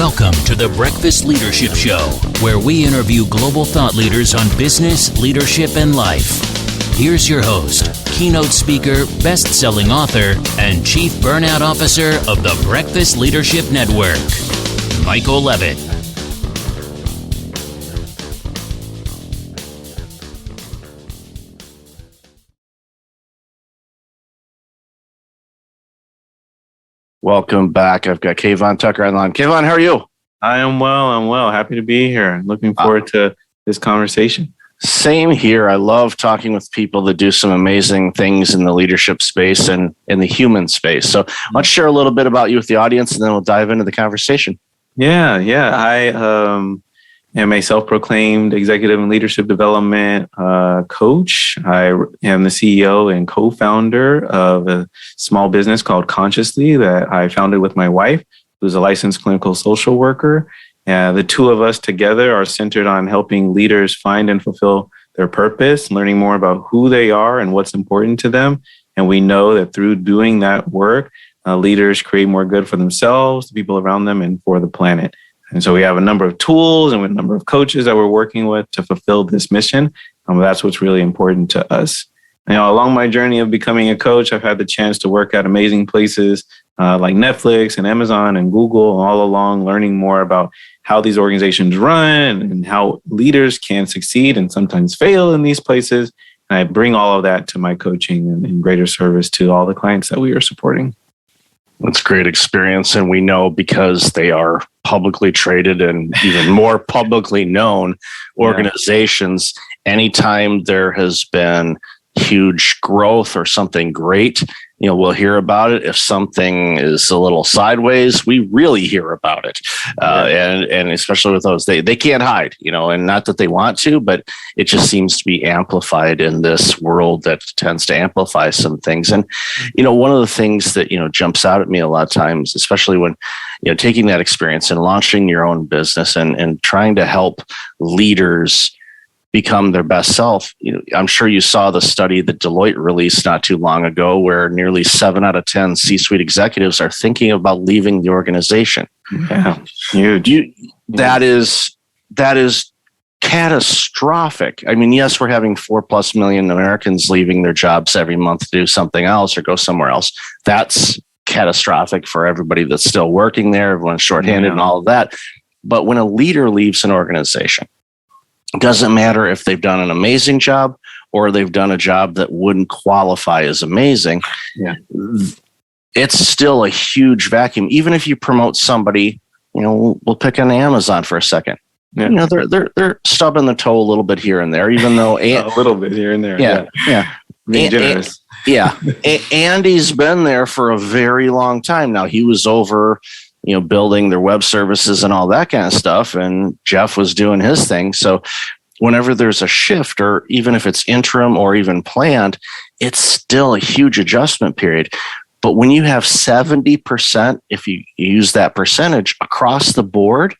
Welcome to the Breakfast Leadership Show, where we interview global thought leaders on business, leadership, and life. Here's your host, keynote speaker, best-selling author, and chief burnout officer of the Breakfast Leadership Network, Michael Levitt. Welcome back. I've got Kvon Tucker on the line. Kvon, how are you? I am well. I'm well. Happy to be here. Looking forward to this conversation. Same here. I love talking with people that do some amazing things in the leadership space and in the human space. So let's share a little bit about you with the audience, and then we'll dive into the conversation. Yeah. I am a self-proclaimed executive and leadership development coach. I am the CEO and co-founder of a small business called Consciously that I founded with my wife, who's a licensed clinical social worker. The two of us together are centered on helping leaders find and fulfill their purpose, learning more about who they are and what's important to them. And we know that through doing that work, leaders create more good for themselves, the people around them, and for the planet. And so we have a number of tools and a number of coaches that we're working with to fulfill this mission. That's what's really important to us. Along my journey of becoming a coach, I've had the chance to work at amazing places like Netflix and Amazon and Google, all along learning more about how these organizations run and how leaders can succeed and sometimes fail in these places. And I bring all of that to my coaching and in greater service to all the clients that we are supporting. That's great experience. And we know because they are publicly traded and even more publicly known organizations, anytime there has been huge growth or something great, we'll hear about it. If something is a little sideways, we really hear about it. And especially with those, they can't hide, and not that they want to, but it just seems to be amplified in this world that tends to amplify some things. And, one of the things that, jumps out at me a lot of times, especially when, taking that experience and launching your own business and trying to help leaders become their best self. I'm sure you saw the study that Deloitte released not too long ago, where nearly 7 out of 10 C-suite executives are thinking about leaving the organization. Yeah, huge. That is catastrophic. I mean, yes, we're having 4+ million Americans leaving their jobs every month to do something else or go somewhere else. That's catastrophic for everybody that's still working there. Everyone's shorthanded and all of that. But when a leader leaves an organization, it doesn't matter if they've done an amazing job or they've done a job that wouldn't qualify as amazing. Yeah. It's still a huge vacuum. Even if you promote somebody, we'll pick on Amazon for a second. Yeah. They're stubbing the toe a little bit here and there, even though a little bit here and there. Yeah. Being generous. Andy's been there for a very long time now. He was over building their web services and all that kind of stuff. And Jeff was doing his thing. So whenever there's a shift, or even if it's interim or even planned, it's still a huge adjustment period. But when you have 70%, if you use that percentage across the board,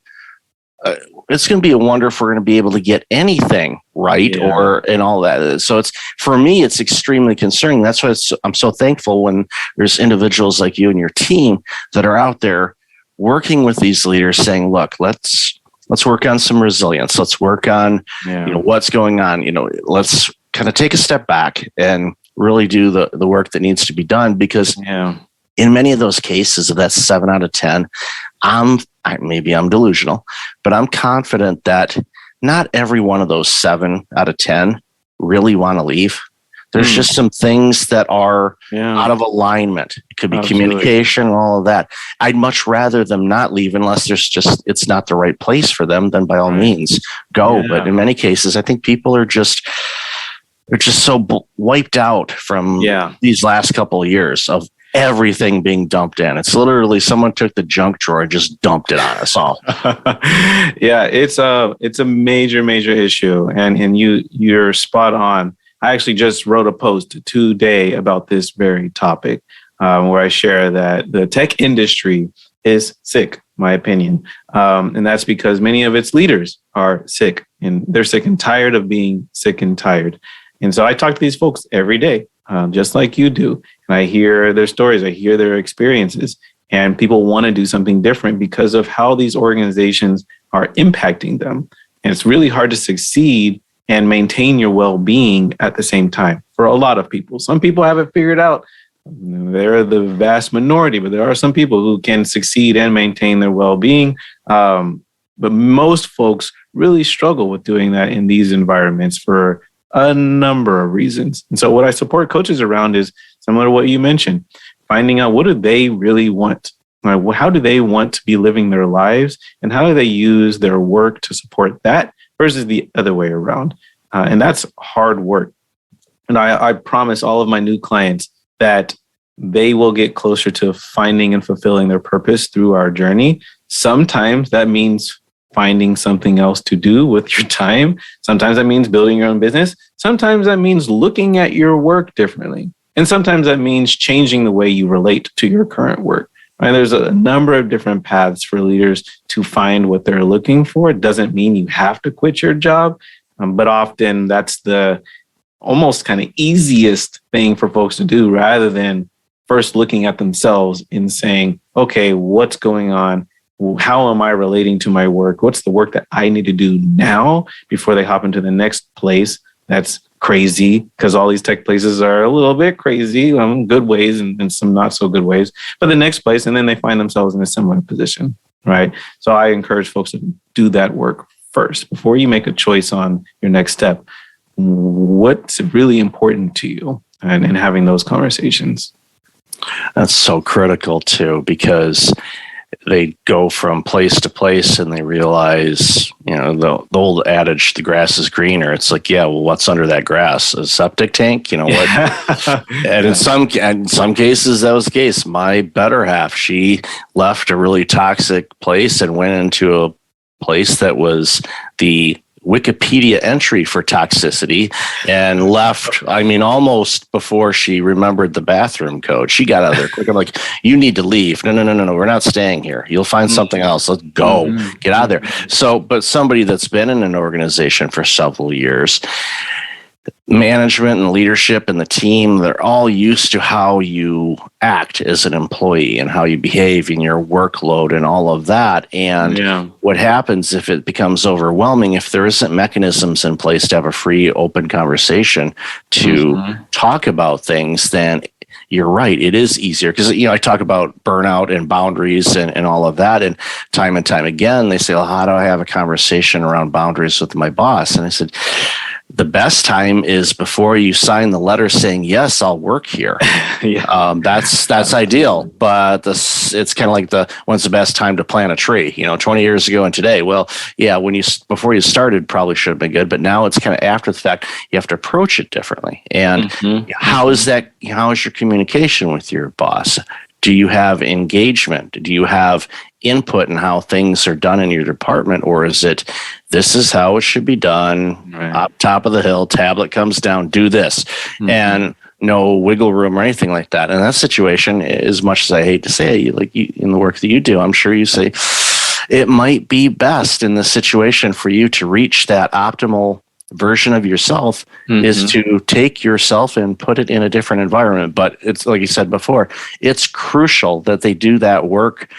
it's going to be a wonder if we're going to be able to get anything right and all that. So for me, it's extremely concerning. That's why I'm so thankful when there's individuals like you and your team that are out there working with these leaders saying, look, let's work on some resilience. Let's work on, what's going on. Let's kind of take a step back and really do the work that needs to be done, because in many of those cases, if that's 7 out of 10, maybe I'm delusional, but I'm confident that not every one of those 7 out of 10 really want to leave. There's just some things that are out of alignment. It could be communication and all of that. I'd much rather them not leave unless it's not the right place for them, then by all means go. Yeah. But in many cases, I think people are just so wiped out from these last couple of years of everything being dumped in. It's literally someone took the junk drawer and just dumped it on us all. It's a major issue. And you're spot on. I actually just wrote a post today about this very topic, where I share that the tech industry is sick, in my opinion. And that's because many of its leaders are sick, and they're sick and tired of being sick and tired. And so I talk to these folks every day, just like you do. And I hear their stories, I hear their experiences. and people want to do something different because of how these organizations are impacting them. And it's really hard to succeed and maintain your well-being at the same time for a lot of people. Some people have it figured out. They're the vast minority, but there are some people who can succeed and maintain their well-being. But most folks really struggle with doing that in these environments for a number of reasons. And so what I support coaches around is similar to what you mentioned, finding out what do they really want? How do they want to be living their lives? And how do they use their work to support that versus the other way around? And that's hard work. And I promise all of my new clients that they will get closer to finding and fulfilling their purpose through our journey. Sometimes that means finding something else to do with your time. Sometimes that means building your own business. Sometimes that means looking at your work differently. And sometimes that means changing the way you relate to your current work. Right? There's a number of different paths for leaders to find what they're looking for. It doesn't mean you have to quit your job, but often that's the almost kind of easiest thing for folks to do rather than first looking at themselves and saying, okay, what's going on? How am I relating to my work? What's the work that I need to do now before they hop into the next place that's crazy? Because all these tech places are a little bit crazy, good ways and some not so good ways. But the next place, and then they find themselves in a similar position, right? So I encourage folks to do that work first before you make a choice on your next step. What's really important to you, and having those conversations. That's so critical too, because they go from place to place and they realize, the old adage, the grass is greener. It's like, yeah, well, what's under that grass? A septic tank? What? And in some cases, that was the case. My better half, she left a really toxic place and went into a place that was the Wikipedia entry for toxicity and left, almost before she remembered the bathroom code. She got out of there quick. I'm like, you need to leave. No, we're not staying here. You'll find something else. Let's go. Get out of there. So, but somebody that's been in an organization for several years, management and leadership and the team, they're all used to how you act as an employee and how you behave in your workload and all of that. And what happens if it becomes overwhelming, if there isn't mechanisms in place to have a free, open conversation to talk about things, then you're right. It is easier because, I talk about burnout and boundaries and all of that. And time again, they say, well, how do I have a conversation around boundaries with my boss? And I said, the best time is before you sign the letter saying, yes, I'll work here. That's ideal. But it's kind of like when's the best time to plant a tree, 20 years ago and today. Well, yeah, before you started probably should have been good, but now it's kind of after the fact, you have to approach it differently. And how is your communication with your boss? Do you have engagement? Do you have input in how things are done in your department? Or is it, this is how it should be done, up top of the hill, tablet comes down, do this, and no wiggle room or anything like that? In that situation, as much as I hate to say it, like in the work that you do, I'm sure you say, it might be best in this situation for you to reach that optimal version of yourself is to take yourself and put it in a different environment. But it's like you said before, it's crucial that they do that work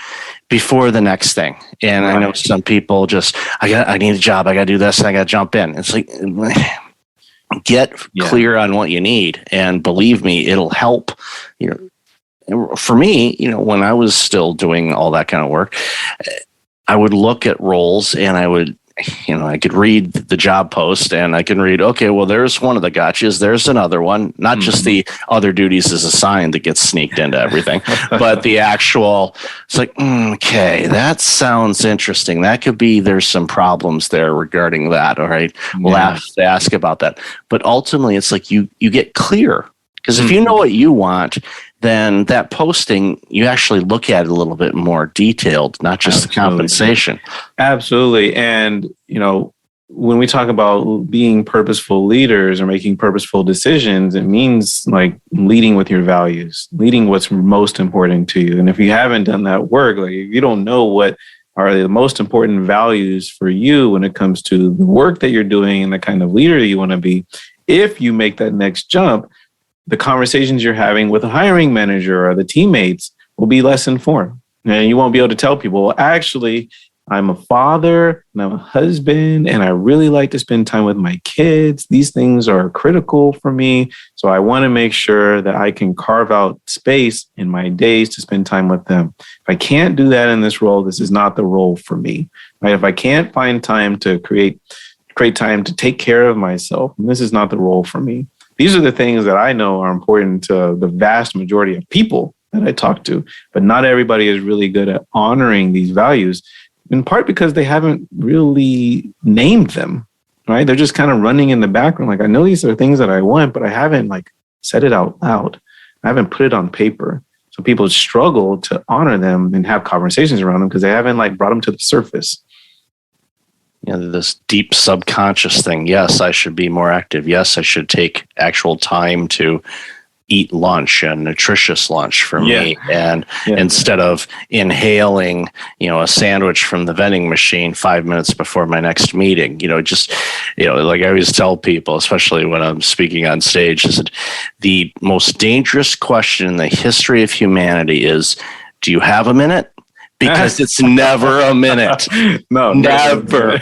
before the next thing. And I know some people just, I need a job, I got to do this, and I got to jump in. It's like, get clear on what you need, and believe me, it'll help. For me, when I was still doing all that kind of work, I would look at roles and I would, I could read the job post and I can read, okay, well, there's one of the gotchas. There's another one, not just the other duties as assigned that gets sneaked into everything, but the actual, it's like, okay, that sounds interesting. That could be, there's some problems there regarding that. All right. We'll have to ask about that. But ultimately it's like you get clear, because if you know what you want, then that posting, you actually look at it a little bit more detailed, not just the compensation. Absolutely. And, when we talk about being purposeful leaders or making purposeful decisions, it means like leading with your values, leading what's most important to you. And if you haven't done that work, like if you don't know what are the most important values for you when it comes to the work that you're doing and the kind of leader you want to be, if you make that next jump, the conversations you're having with a hiring manager or the teammates will be less informed. And you won't be able to tell people, well, actually, I'm a father and I'm a husband and I really like to spend time with my kids. These things are critical for me. So I want to make sure that I can carve out space in my days to spend time with them. If I can't do that in this role, this is not the role for me. Right? If I can't find time to create time to take care of myself, this is not the role for me. These are the things that I know are important to the vast majority of people that I talk to, but not everybody is really good at honoring these values, in part because they haven't really named them, right? They're just kind of running in the background. Like, I know these are things that I want, but I haven't said it out loud. I haven't put it on paper. So people struggle to honor them and have conversations around them because they haven't brought them to the surface. This deep subconscious thing. Yes, I should be more active. Yes, I should take actual time to eat lunch, a nutritious lunch for me. And instead of inhaling, a sandwich from the vending machine 5 minutes before my next meeting, like I always tell people, especially when I'm speaking on stage, is that the most dangerous question in the history of humanity is, do you have a minute? Because it's never a minute. No, never.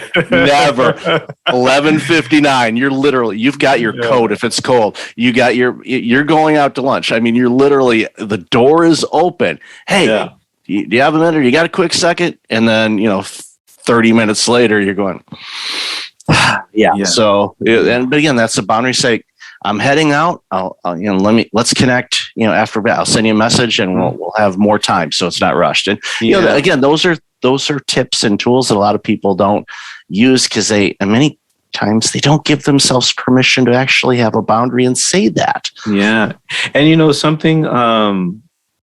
11:59. You've got your coat if it's cold. You're going out to lunch. I mean, you're literally, the door is open. Hey, do you have a minute? You got a quick second? And then, 30 minutes later, you're going, yeah. So, but again, that's the boundary. Say, I'm heading out. Let's connect, after I'll send you a message and we'll have more time. So it's not rushed. And, again, those are tips and tools that a lot of people don't use because many times they don't give themselves permission to actually have a boundary and say that. Yeah. And, something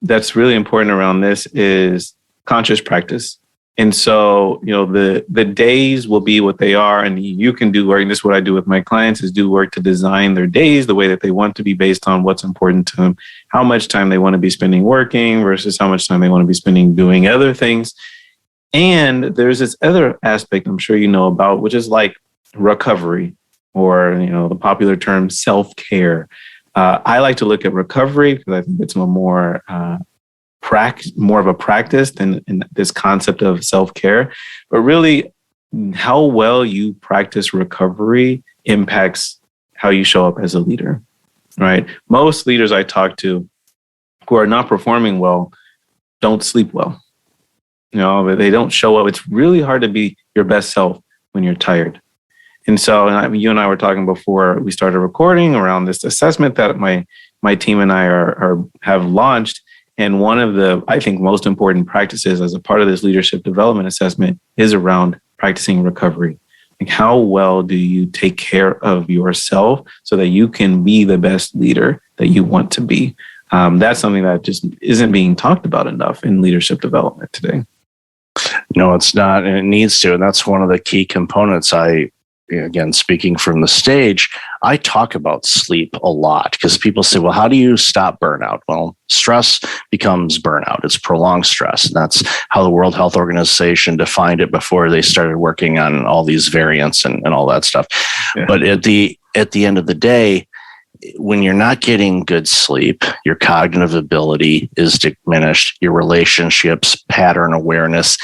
that's really important around this is conscious practice. And so, the days will be what they are, and you can do work. And this is what I do with my clients, is do work to design their days the way that they want to be based on what's important to them, how much time they want to be spending working versus how much time they want to be spending doing other things. And there's this other aspect I'm sure you know about, which is like recovery, or, the popular term self-care. I like to look at recovery because I think it's more of a practice than in this concept of self-care. But really, how well you practice recovery impacts how you show up as a leader, right? Most leaders I talk to who are not performing well don't sleep well. They don't show up. It's really hard to be your best self when you're tired. And so you and I were talking before we started recording around this assessment that my team and I have launched. And one of the, I think, most important practices as a part of this leadership development assessment is around practicing recovery. Like, how well do you take care of yourself so that you can be the best leader that you want to be? That's something that just isn't being talked about enough in leadership development today. No, it's not, and it needs to. And that's one of the key components. Again, speaking from the stage, I talk about sleep a lot because people say, well, how do you stop burnout? Well, stress becomes burnout. It's prolonged stress. And that's how the World Health Organization defined it before they started working on all these variants and all that stuff. Yeah. But at the end of the day, when you're not getting good sleep, your cognitive ability is diminished, your relationships, pattern awareness,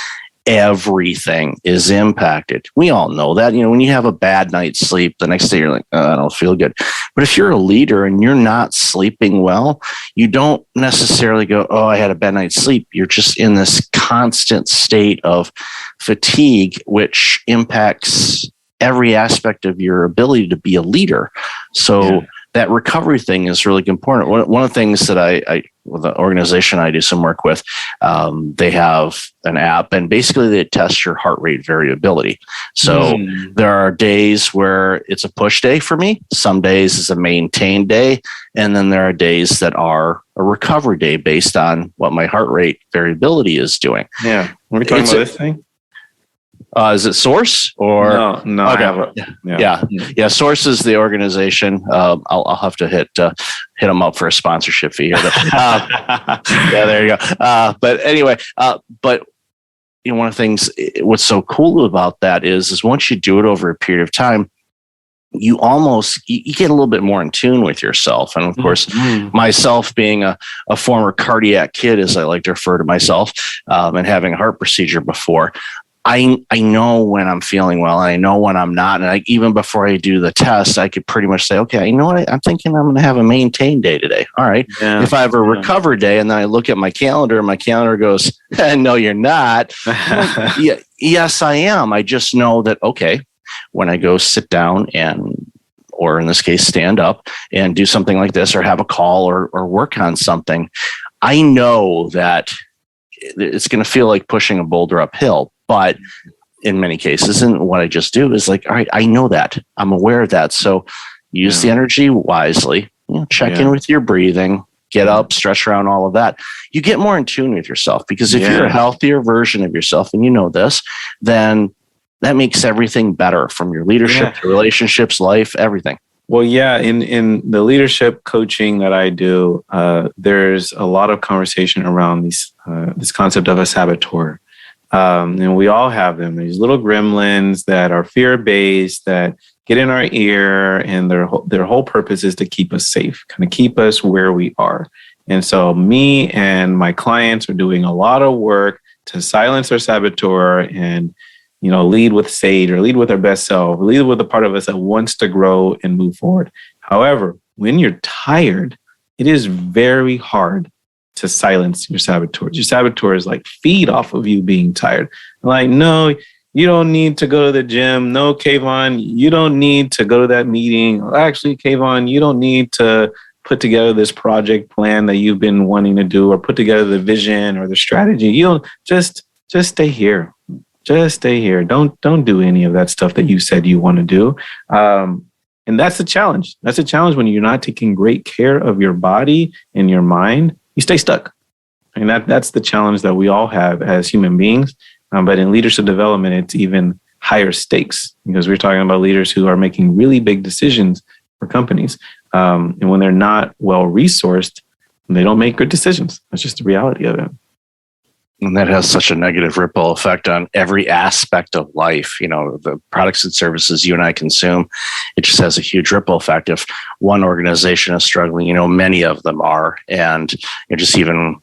everything is impacted. We all know that. When you have a bad night's sleep, the next day you're like, I don't feel good. But if you're a leader and you're not sleeping well, you don't necessarily go, oh, I had a bad night's sleep. You're just in this constant state of fatigue, which impacts every aspect of your ability to be a leader. So that recovery thing is really important. One of the things that I with the organization I do some work with, they have an app, and basically they test your heart rate variability. So there are days where it's a push day for me. Some days is a maintain day. And then there are days that are a recovery day based on what my heart rate variability is doing. Yeah. Are we talking about this thing? Is it Source or no? Okay. Source is the organization. I'll have to hit them up for a sponsorship fee here. There you go. But anyway, one of the things, what's so cool about that is once you do it over a period of time, you get a little bit more in tune with yourself. And of course, myself being a former cardiac kid, as I like to refer to myself, and having a heart procedure before, I know when I'm feeling well, and I know when I'm not. And even before I do the test, I could pretty much say, okay, you know what? I'm thinking I'm going to have a maintained day today. All right. Yeah. If I have a recover day and then I look at my calendar and my calendar goes, no, you're not. Yes, I am. I just know that, okay, when I go sit down or in this case, stand up and do something like this or have a call or work on something, I know that it's going to feel like pushing a boulder uphill. But in many cases, and what I just do is like, all right, I know that. I'm aware of that. So use the energy wisely, check in with your breathing, get up, stretch around, all of that. You get more in tune with yourself, because if you're a healthier version of yourself, and you know this, then that makes everything better, from your leadership to relationships, life, everything. Well, in the leadership coaching that I do, there's a lot of conversation around this concept of a saboteur. And we all have them. These little gremlins that are fear-based, that get in our ear, and their whole purpose is to keep us safe, kind of keep us where we are. And so me and my clients are doing a lot of work to silence our saboteur and, lead with sage, or lead with our best self, lead with the part of us that wants to grow and move forward. However, when you're tired, it is very hard to silence your saboteurs. Your saboteurs feed off of you being tired. Like, no, you don't need to go to the gym. No, Kvon, you don't need to go to that meeting. Actually, Kvon, you don't need to put together this project plan that you've been wanting to do, or put together the vision or the strategy. You don't just stay here. Just stay here. Don't do any of that stuff that you said you want to do. And that's the challenge. That's a challenge when you're not taking great care of your body and your mind. You stay stuck. And that's the challenge that we all have as human beings. But in leadership development, it's even higher stakes, because we're talking about leaders who are making really big decisions for companies. And when they're not well resourced, they don't make good decisions. That's just the reality of it. And that has such a negative ripple effect on every aspect of life. The products and services you and I consume, it just has a huge ripple effect. If one organization is struggling, many of them are. And just even,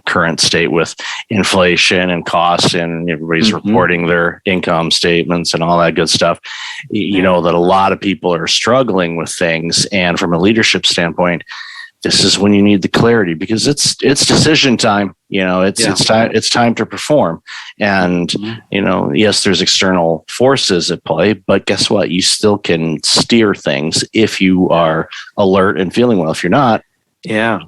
current state with inflation and costs, and everybody's reporting their income statements and all that good stuff, that a lot of people are struggling with things. And from a leadership standpoint, this is when you need the clarity, because it's decision time. It's time to perform. And, yes, there's external forces at play, but guess what? You still can steer things if you are alert and feeling well. If you're not. Yeah.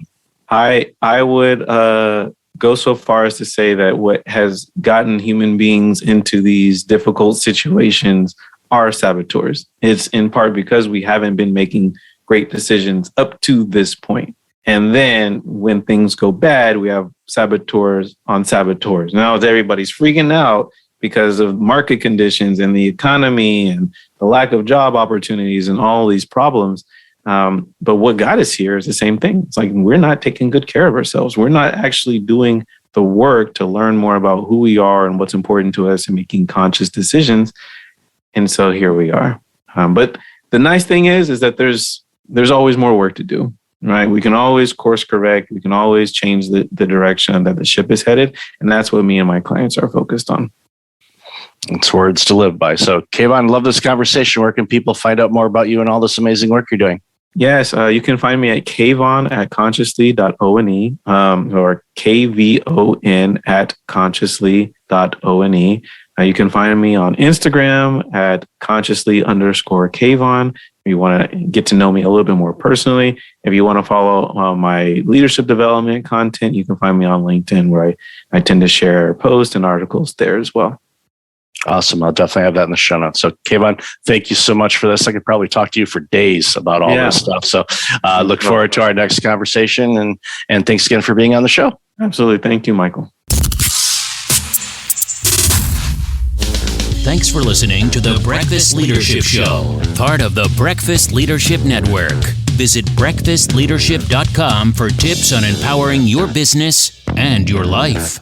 I would go so far as to say that what has gotten human beings into these difficult situations are saboteurs. It's in part because we haven't been making great decisions up to this point. And then when things go bad, we have saboteurs on saboteurs. Now everybody's freaking out because of market conditions and the economy and the lack of job opportunities and all these problems. But what got us here is the same thing. It's like, we're not taking good care of ourselves. We're not actually doing the work to learn more about who we are and what's important to us and making conscious decisions. And so here we are. But the nice thing is that there's always more work to do, right? We can always course correct. We can always change the direction that the ship is headed. And that's what me and my clients are focused on. It's words to live by. So Kvon, love this conversation. Where can people find out more about you and all this amazing work you're doing? Yes, you can find me at Kvon at consciously.one, or KVON at consciously.one. You can find me on Instagram at consciously_Kvon. If you want to get to know me a little bit more personally, if you want to follow my leadership development content, you can find me on LinkedIn, where I tend to share posts and articles there as well. Awesome. I'll definitely have that in the show notes. So Kvon, thank you so much for this. I could probably talk to you for days about all this stuff. So look forward to our next conversation, and thanks again for being on the show. Absolutely. Thank you, Michael. Thanks for listening to the Breakfast Leadership Show, part of the Breakfast Leadership Network. Visit breakfastleadership.com for tips on empowering your business and your life.